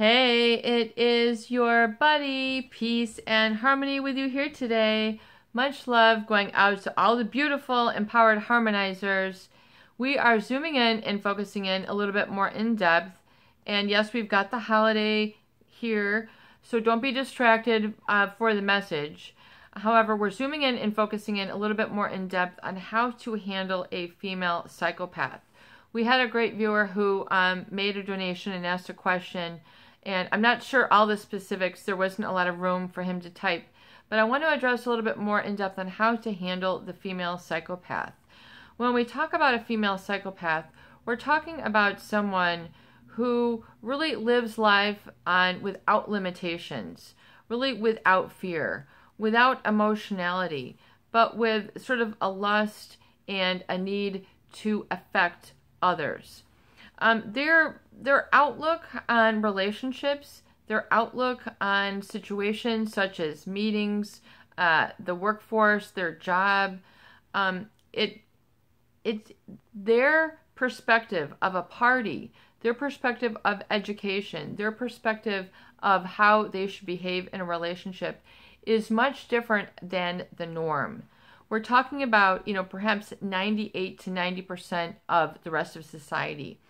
Hey, it is your buddy, Peace and Harmony with you here today. Much love going out to all the beautiful, empowered harmonizers. We are zooming in and focusing in a little bit more in depth. And yes, we've got the holiday here, so don't be distracted for the message. However, we're zooming in and focusing in a little bit more in depth on how to handle a female psychopath. We had a great viewer who made a donation and asked a question. And I'm not sure all the specifics. There wasn't a lot of room for him to type. But I want to address a little bit more in depth on how to handle the female psychopath. When we talk about a female psychopath, we're talking about someone who really lives life without limitations, really without fear, without emotionality, but with sort of a lust and a need to affect others. Their outlook on relationships, their outlook on situations such as meetings, the workforce, their job, it's their perspective of a party, their perspective of education, their perspective of how they should behave in a relationship is much different than the norm. We're talking about, perhaps 98 to 90% of the rest of society.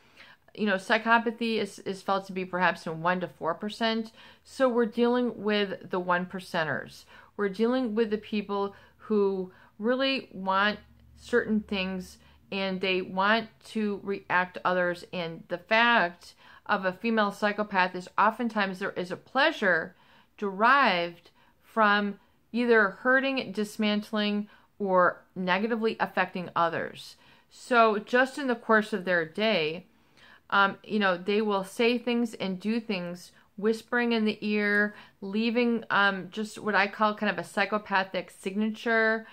Psychopathy is felt to be perhaps in 1 to 4%. So we're dealing with the 1%ers. We're dealing with the people who really want certain things and they want to react to others. And the fact of a female psychopath is oftentimes there is a pleasure derived from either hurting, dismantling, or negatively affecting others. So just in the course of their day, they will say things and do things, whispering in the ear, leaving just what I call kind of a psychopathic signature,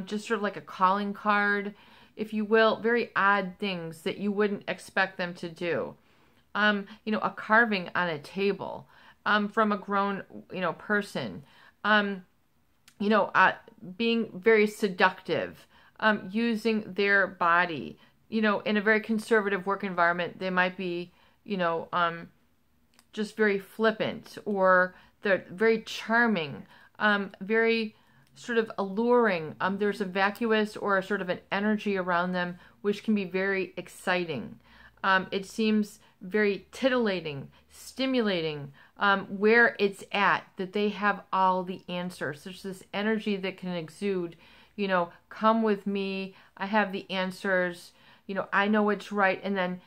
just sort of like a calling card, if you will, very odd things that you wouldn't expect them to do. A carving on a table from a grown, person, being very seductive, using their body. In a very conservative work environment, they might be, just very flippant, or they're very charming, very sort of alluring. There's a vacuous or a sort of an energy around them, which can be very exciting. It seems very titillating, stimulating, where it's at, that they have all the answers. There's this energy that can exude, come with me, I have the answers. I know what's right. And then,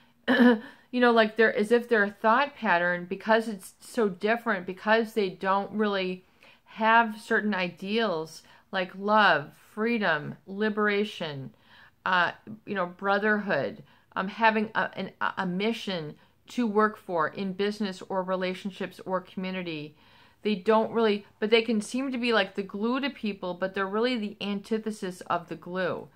like they're as if their thought pattern, because it's so different, because they don't really have certain ideals like love, freedom, liberation, brotherhood, having a mission to work for in business or relationships or community. They don't really, but they can seem to be like the glue to people, but they're really the antithesis of the glue.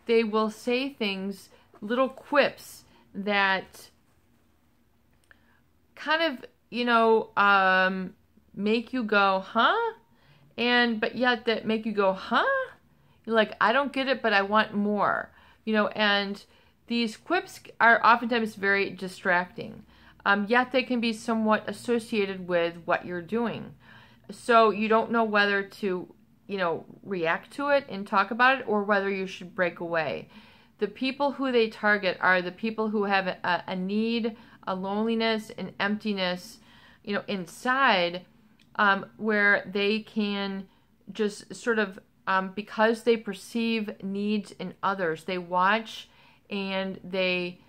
They will say things, little quips that kind of, make you go, huh? But yet that make you go, huh? You're like, I don't get it, but I want more. And these quips are oftentimes very distracting. Yet they can be somewhat associated with what you're doing. So you don't know whether to react to it and talk about it, or whether you should break away. The people who they target are the people who have a need, a loneliness, an emptiness, inside, where they can just sort of, because they perceive needs in others, they watch and they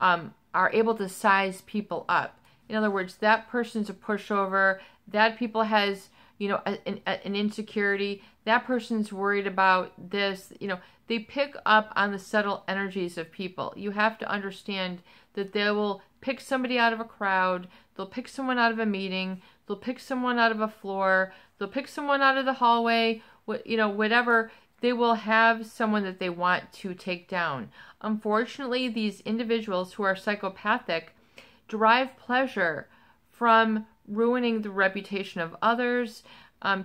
are able to size people up. In other words, that person's a pushover, that people has an insecurity, that person's worried about this, they pick up on the subtle energies of people. You have to understand that they will pick somebody out of a crowd, they'll pick someone out of a meeting, they'll pick someone out of a floor, they'll pick someone out of the hallway, whatever. They will have someone that they want to take down. Unfortunately, these individuals who are psychopathic derive pleasure from ruining the reputation of others,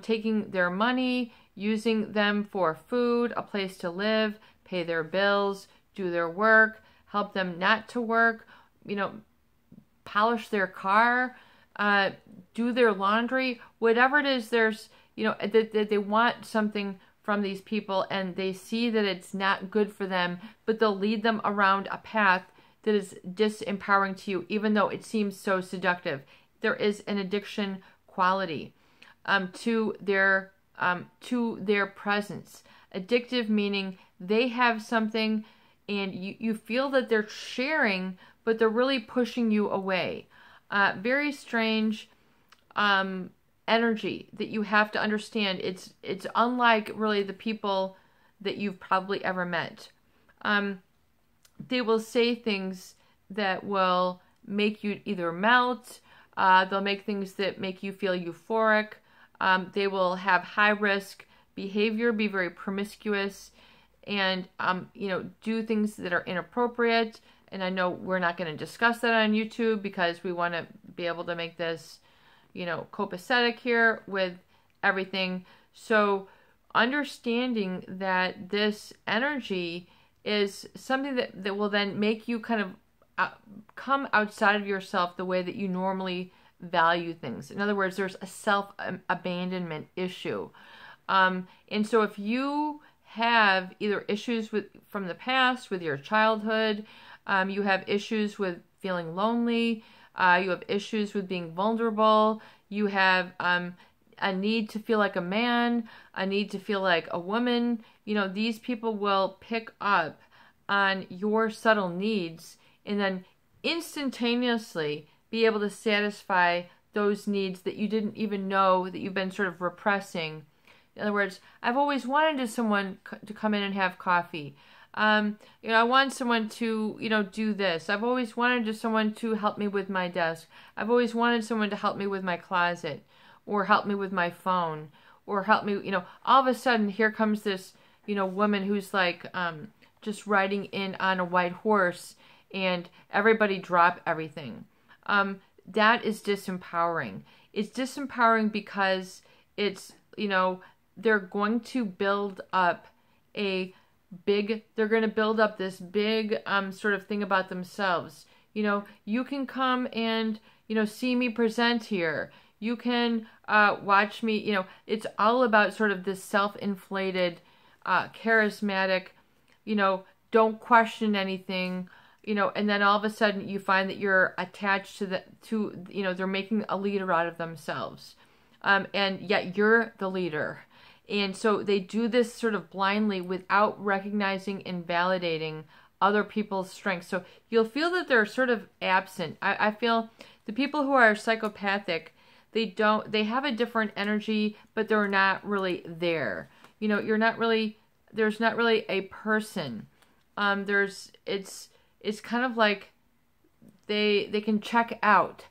taking their money, using them for food, a place to live, pay their bills, do their work, help them not to work, polish their car, do their laundry, whatever it is. There's, that they want something from these people, and they see that it's not good for them, but they'll lead them around a path that is disempowering to you, even though it seems so seductive. There is an addiction quality to their presence. Addictive meaning they have something, and you feel that they're sharing, but they're really pushing you away. Very strange energy that you have to understand. It's unlike really the people that you've probably ever met. They will say things that will make you either melt, they'll make things that make you feel euphoric, they will have high risk behavior, be very promiscuous, and do things that are inappropriate. And I know we're not going to discuss that on YouTube because we want to be able to make this copacetic here with everything. So understanding that this energy is something that will then make you kind of come outside of yourself the way that you normally value things. In other words, there's a self-abandonment issue. And so if you have either issues from the past, with your childhood, you have issues with feeling lonely, you have issues with being vulnerable, you have a need to feel like a man, a need to feel like a woman, these people will pick up on your subtle needs and then instantaneously be able to satisfy those needs that you didn't even know that you've been sort of repressing. In other words, I've always wanted someone to come in and have coffee. I want someone to, do this. I've always wanted someone to help me with my desk. I've always wanted someone to help me with my closet, or help me with my phone, or help me, all of a sudden here comes this, woman who's like, just riding in on a white horse, and everybody drop everything. That is disempowering. It's disempowering because it's, they're going to build up they're going to build up this big sort of thing about themselves. You can come and, see me present here. You can watch me, it's all about sort of this self-inflated, charismatic, don't question anything, and then all of a sudden you find that you're attached to they're making a leader out of themselves. And yet you're the leader. And so they do this sort of blindly without recognizing and validating other people's strengths. So you'll feel that they're sort of absent. I feel the people who are psychopathic, they have a different energy, but they're not really there. There's not really a person. It's kind of like they can check out.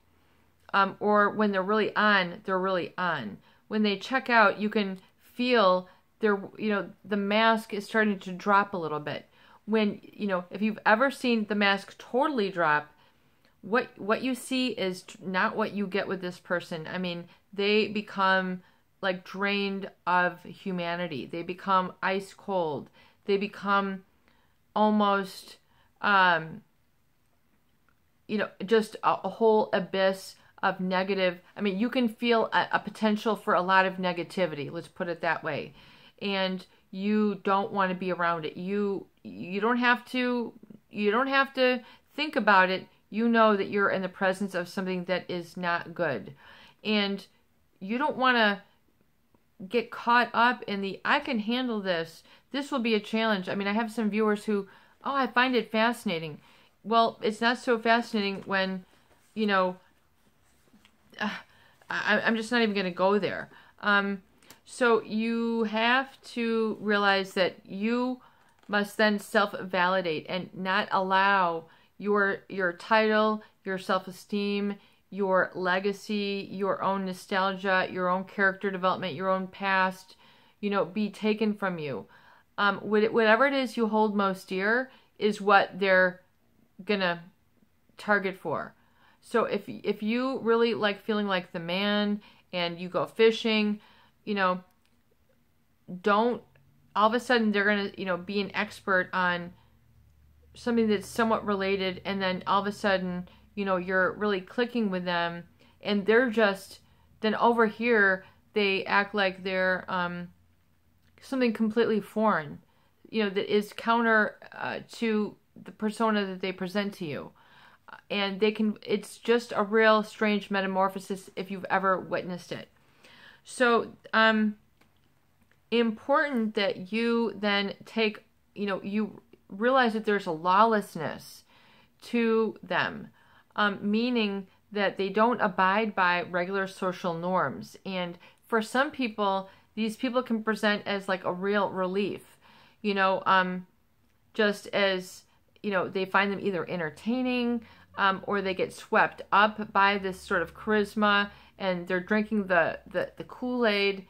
Or when they're really on, they're really on. When they check out, you can feel the mask is starting to drop a little bit. When, if you've ever seen the mask totally drop, what you see is not what you get with this person. I mean, they become like drained of humanity. They become ice cold. They become almost, just a whole abyss of negative. I mean, you can feel a potential for a lot of negativity, let's put it that way. And you don't want to be around it. You don't have to think about it. You know that you're in the presence of something that is not good. And you don't want to get caught up in I can handle this. This will be a challenge. I mean, I have some viewers who, I find it fascinating. Well, it's not so fascinating when, I'm just not even going to go there. So you have to realize that you must then self-validate and not allow your title, your self-esteem, your legacy, your own nostalgia, your own character development, your own past, be taken from you. Whatever it is you hold most dear is what they're gonna target for. So if you really like feeling like the man and you go fishing, don't all of a sudden they're gonna be an expert on something that's somewhat related, and then all of a sudden you know, you're really clicking with them, and they're just, then over here, they act like they're something completely foreign, you know, that is counter to the persona that they present to you. And it's just a real strange metamorphosis if you've ever witnessed it. So, important that you then take, you know, you realize that there's a lawlessness to them, meaning that they don't abide by regular social norms. And for some people, these people can present as like a real relief, you know, just as, you know, they find them either entertaining, or they get swept up by this sort of charisma, and they're drinking the Kool-Aid,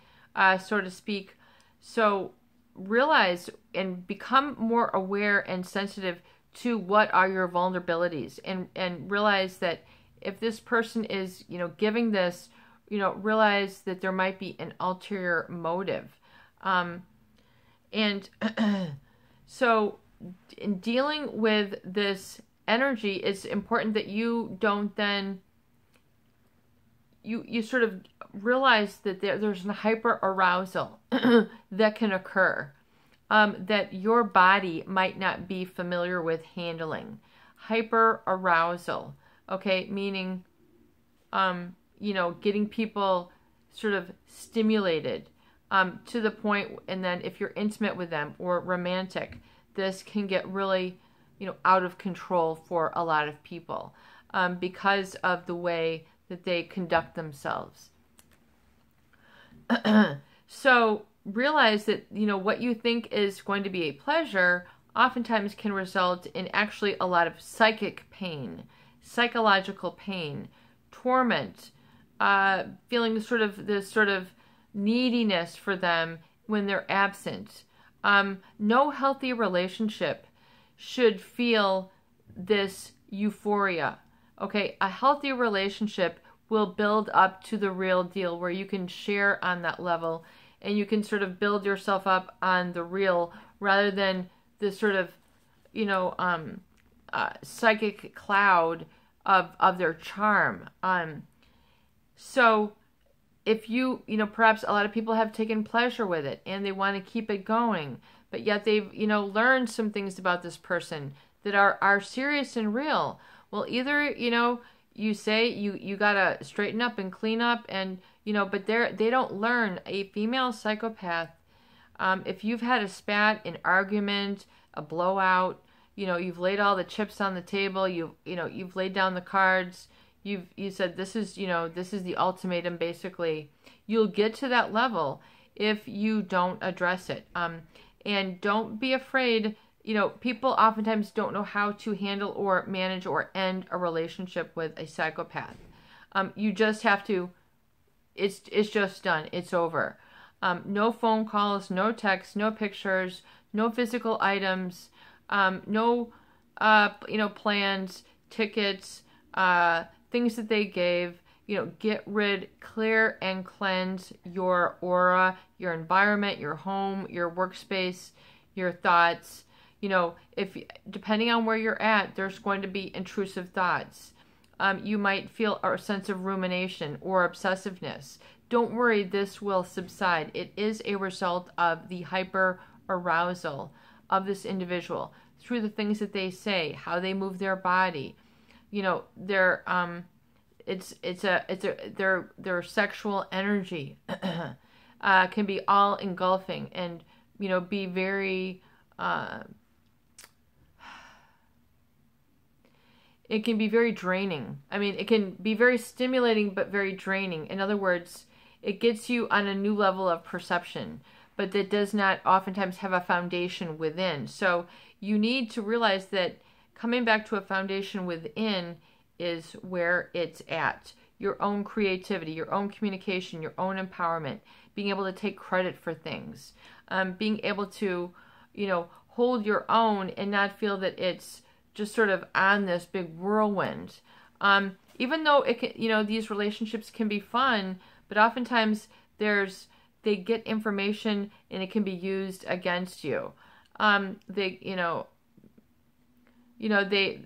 so to speak. So realize and become more aware and sensitive to what are your vulnerabilities, and realize that if this person is, you know, giving this, you know, realize that there might be an ulterior motive. And so in dealing with this energy, it's important that you don't then, you sort of realize that there's a hyperarousal that can occur, that your body might not be familiar with handling. Hyperarousal, okay, meaning, you know, getting people sort of stimulated to the point, and then if you're intimate with them or romantic, this can get really, you know, out of control for a lot of people because of the way that they conduct themselves. So realize that, you know, what you think is going to be a pleasure oftentimes can result in actually a lot of psychic pain, psychological pain, torment, feeling this sort of neediness for them when they're absent. No healthy relationship should feel this euphoria. Okay, a healthy relationship will build up to the real deal, where you can share on that level and you can sort of build yourself up on the real, rather than this sort of, you know, psychic cloud of their charm. So if you know, perhaps a lot of people have taken pleasure with it and they want to keep it going, but yet they've, you know, learned some things about this person that are serious and real. Well, either, you know, you say you gotta straighten up and clean up, and, you know, but they don't learn. A female psychopath, if you've had a spat, an argument, a blowout, you know, you've laid all the chips on the table, you've laid down the cards, you said this is the ultimatum, basically. You'll get to that level if you don't address it. And don't be afraid. You know, people oftentimes don't know how to handle or manage or end a relationship with a psychopath. You just have to, it's just done. It's over. No phone calls, no texts, no pictures, no physical items, no, you know, plans, tickets, things that they gave. You know, get rid, clear and cleanse your aura, your environment, your home, your workspace, your thoughts. You know, if depending on where you're at, there's going to be intrusive thoughts. You might feel a sense of rumination or obsessiveness. Don't worry, this will subside. It is a result of the hyperarousal of this individual through the things that they say, how they move their body. You know, their sexual energy can be all engulfing, and, you know, be very it can be very draining. I mean, it can be very stimulating, but very draining. In other words, it gets you on a new level of perception, but that does not oftentimes have a foundation within. So you need to realize that coming back to a foundation within is where it's at. Your own creativity, your own communication, your own empowerment, being able to take credit for things, being able to, you know, hold your own and not feel that it's just sort of on this big whirlwind. Even though it can, you know, these relationships can be fun, but oftentimes they get information and it can be used against you. You know, You know, they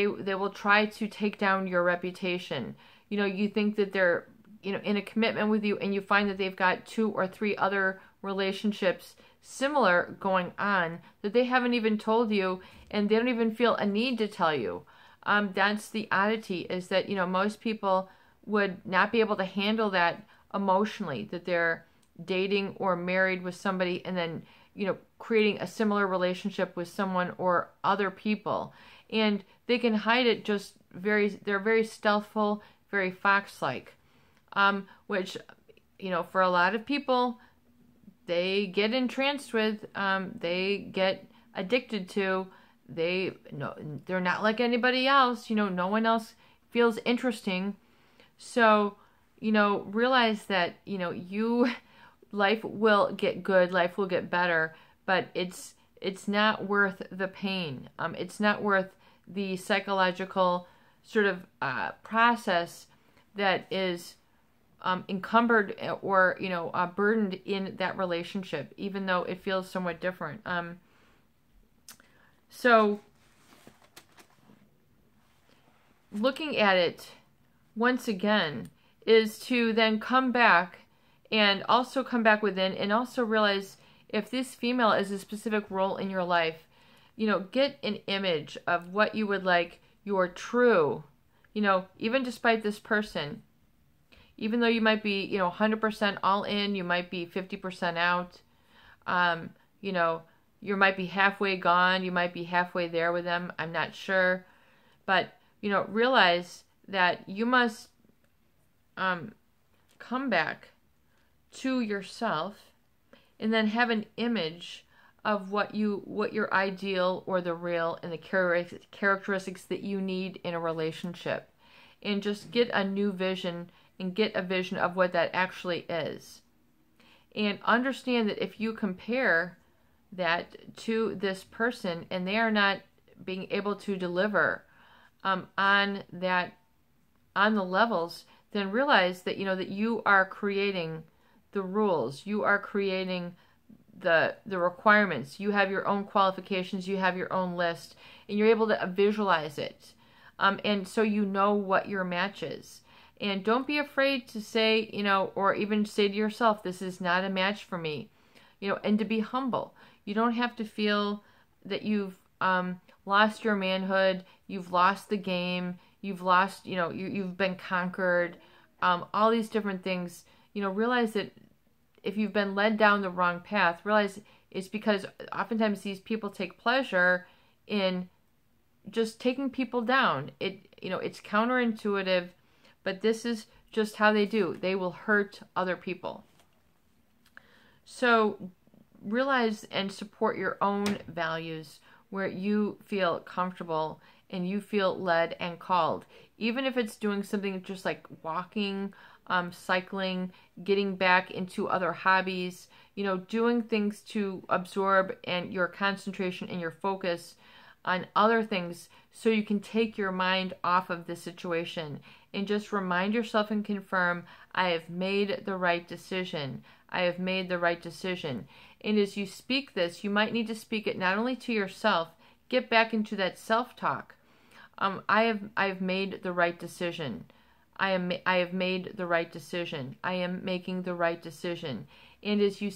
will try to take down your reputation. You know, you think that they're, you know, in a commitment with you, and you find that they've got 2 or 3 other relationships similar going on that they haven't even told you, and they don't even feel a need to tell you. That's the oddity, is that, you know, most people would not be able to handle that emotionally, that they're dating or married with somebody and then, you know, creating a similar relationship with someone or other people. And they can hide it just they're very stealthful, very fox-like, which, you know, for a lot of people, they get entranced with, they get addicted to. They're not like anybody else, you know, no one else feels interesting. So, you know, realize that, you know, life will get good, life will get better, but it's not worth the pain. It's not worth the psychological sort of process that is encumbered or, you know, burdened in that relationship, even though it feels somewhat different. So looking at it once again is to then come back and also come back within, and also realize if this female is a specific role in your life, you know, get an image of what you would like your true, you know, even despite this person, even though you might be, you know, 100% all in, you might be 50% out, you know, you might be halfway gone, you might be halfway there with them, I'm not sure. But, you know, realize that you must come back to yourself and then have an image of what your ideal or the real and the characteristics that you need in a relationship, and just get a new vision and get a vision of what that actually is. And understand that if you compare that to this person and they are not being able to deliver on the levels, then realize that, you know, that you are creating the rules, you are creating the requirements, you have your own qualifications, you have your own list, and you're able to visualize it. And so you know what your match is. And don't be afraid to say, you know, or even say to yourself, this is not a match for me, you know, and to be humble. You don't have to feel that you've lost your manhood, you've lost the game, you've lost, you know, you've been conquered, all these different things. You know, realize that if you've been led down the wrong path, realize it's because oftentimes these people take pleasure in just taking people down. You know, it's counterintuitive, but this is just how they do. They will hurt other people. So realize and support your own values where you feel comfortable and you feel led and called. Even if it's doing something just like walking, cycling, getting back into other hobbies, you know, doing things to absorb and your concentration and your focus on other things so you can take your mind off of the situation and just remind yourself and confirm, I have made the right decision. I have made the right decision. And as you speak this, you might need to speak it not only to yourself, get back into that self-talk. I have made the right decision. I have made the right decision. I am making the right decision. And as you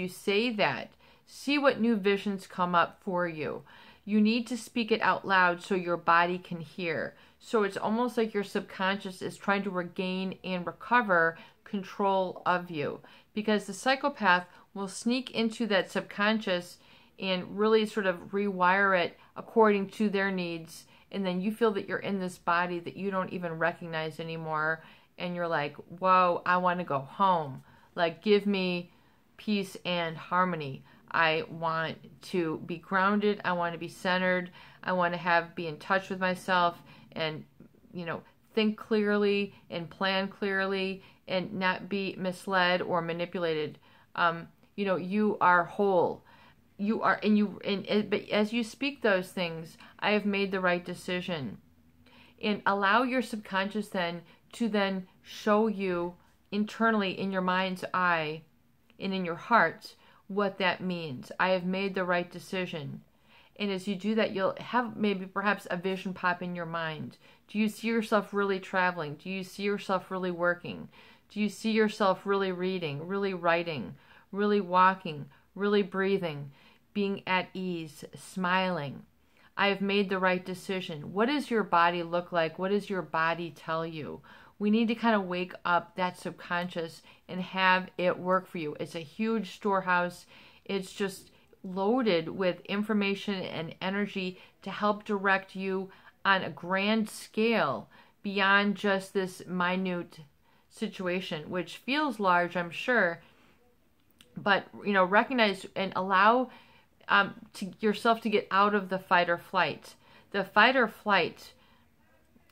say that, see what new visions come up for you. You need to speak it out loud so your body can hear. So it's almost like your subconscious is trying to regain and recover control of you, because the psychopath will sneak into that subconscious and really sort of rewire it according to their needs. And then you feel that you're in this body that you don't even recognize anymore. And you're like, whoa, I want to go home. Like, give me peace and harmony. I want to be grounded. I want to be centered. I want to be in touch with myself and, you know, think clearly and plan clearly and not be misled or manipulated. You know, you are whole. You are, but as you speak those things, I have made the right decision. And allow your subconscious then to show you internally in your mind's eye and in your heart what that means. I have made the right decision. And as you do that, you'll have maybe perhaps a vision pop in your mind. Do you see yourself really traveling? Do you see yourself really working? Do you see yourself really reading, really writing, really walking, really breathing, being at ease, smiling? I have made the right decision. What does your body look like? What does your body tell you? We need to kind of wake up that subconscious and have it work for you. It's a huge storehouse. It's just loaded with information and energy to help direct you on a grand scale beyond just this minute situation, which feels large, I'm sure. But, recognize and allow yourself to get out of the fight or flight. The fight or flight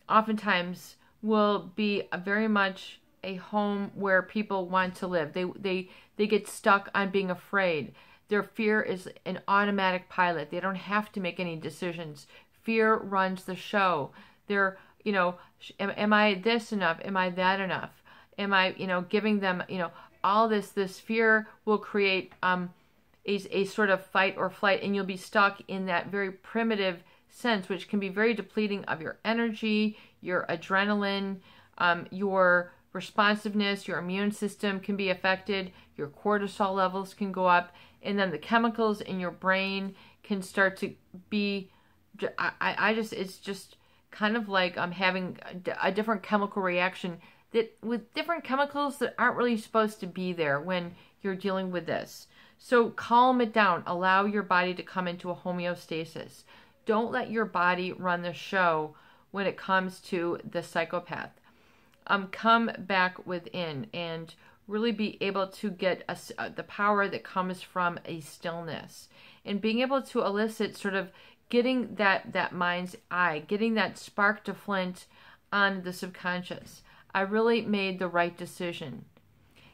oftentimes will be very much a home where people want to live. They get stuck on being afraid. Their fear is an automatic pilot. They don't have to make any decisions. Fear runs the show. They're, am I this enough? Am I that enough? Am I, giving them, all this fear will create a sort of fight or flight, and you'll be stuck in that very primitive sense, which can be very depleting of your energy, your adrenaline, your responsiveness, your immune system can be affected, your cortisol levels can go up, and then the chemicals in your brain can start to be, it's just kind of like having a different chemical reaction that with different chemicals that aren't really supposed to be there when you're dealing with this. So calm it down. Allow your body to come into a homeostasis. Don't let your body run the show when it comes to the psychopath. Come back within and really be able to get the power that comes from a stillness. And being able to elicit sort of getting that mind's eye, getting that spark to flint on the subconscious. I really made the right decision.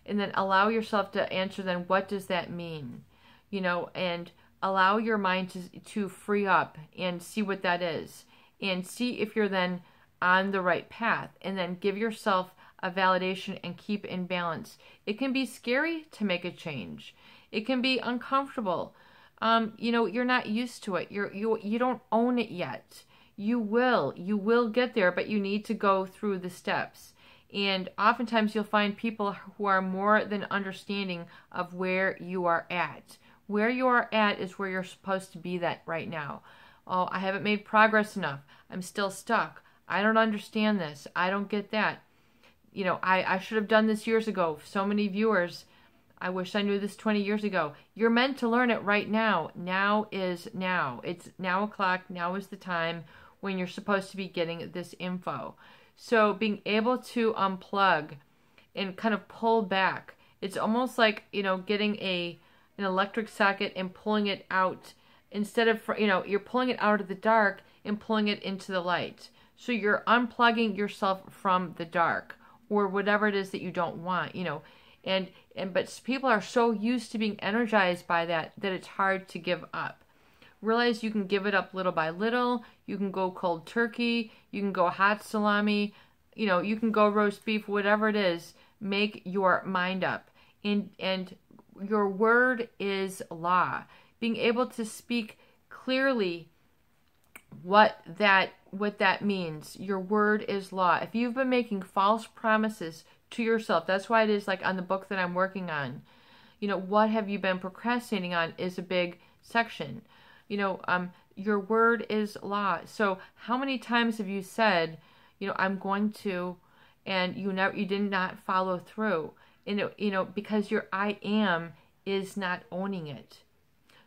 And then allow yourself to answer then, what does that mean? And allow your mind to free up and see what that is. And see if you're then on the right path. And then give yourself a validation and keep in balance. It can be scary to make a change. It can be uncomfortable. You're not used to it. You don't own it yet. You will get there, but you need to go through the steps. And oftentimes you'll find people who are more than understanding of where you are at. Where you are at is where you're supposed to be that right now. Oh, I haven't made progress enough. I'm still stuck. I don't understand this. I don't get that. I should have done this years ago. So many viewers, I wish I knew this 20 years ago. You're meant to learn it right now. Now is now. It's now o'clock. Now is the time when you're supposed to be getting this info. So being able to unplug and kind of pull back. It's almost like, getting an electric socket and pulling it out instead of, you're pulling it out of the dark and pulling it into the light. So you're unplugging yourself from the dark or whatever it is that you don't want, but people are so used to being energized by that it's hard to give up. Realize you can give it up little by little. You can go cold turkey. You can go hot salami. You can go roast beef, whatever it is. Make your mind up. And your word is law. Being able to speak clearly what that means. Your word is law. If you've been making false promises to yourself, that's why it is like on the book that I'm working on. What have you been procrastinating on is a big section. Your word is law. So how many times have you said, I'm going to, and you did not follow through, because your I am is not owning it.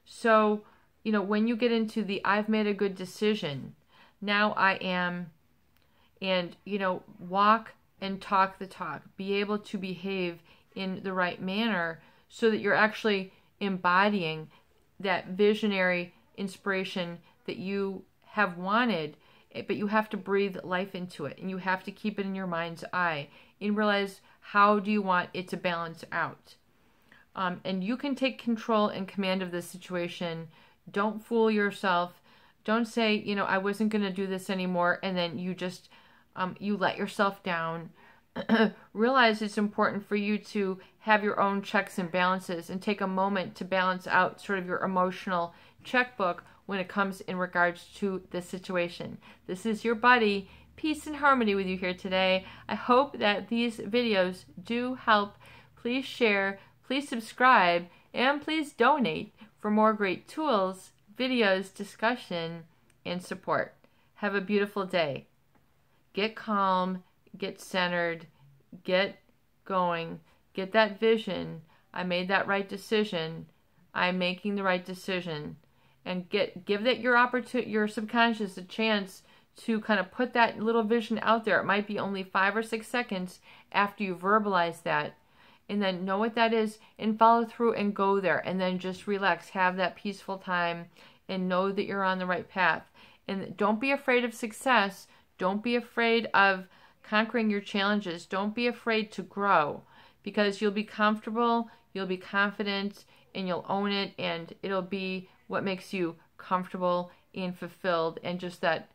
So, when you get into the, I've made a good decision, now I am, and, walk and talk the talk, be able to behave in the right manner so that you're actually embodying that visionary inspiration that you have wanted, but you have to breathe life into it, and you have to keep it in your mind's eye and realize, how do you want it to balance out? And you can take control and command of this situation. Don't fool yourself. Don't say, I wasn't going to do this anymore, and then you just, you let yourself down. Realize it's important for you to have your own checks and balances and take a moment to balance out sort of your emotional checkbook when it comes in regards to this situation. This is your buddy, Peace and Harmony, with you here today. I hope that these videos do help. Please share, please subscribe, and please donate for more great tools, videos, discussion, and support. Have a beautiful day. Get calm, get centered, get going, get that vision. I made that right decision. I'm making the right decision. And give that your subconscious a chance to kind of put that little vision out there. It might be only 5 or 6 seconds after you verbalize that. And then know what that is and follow through and go there. And then just relax, have that peaceful time, and know that you're on the right path. And don't be afraid of success. Don't be afraid of conquering your challenges. Don't be afraid to grow, because you'll be comfortable, you'll be confident, and you'll own it, and it'll be what makes you comfortable and fulfilled, and just that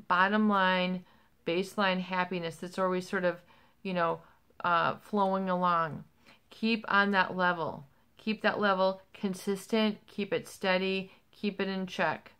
bottom line, baseline happiness that's always sort of, flowing along. Keep on that level. Keep that level consistent. Keep it steady. Keep it in check.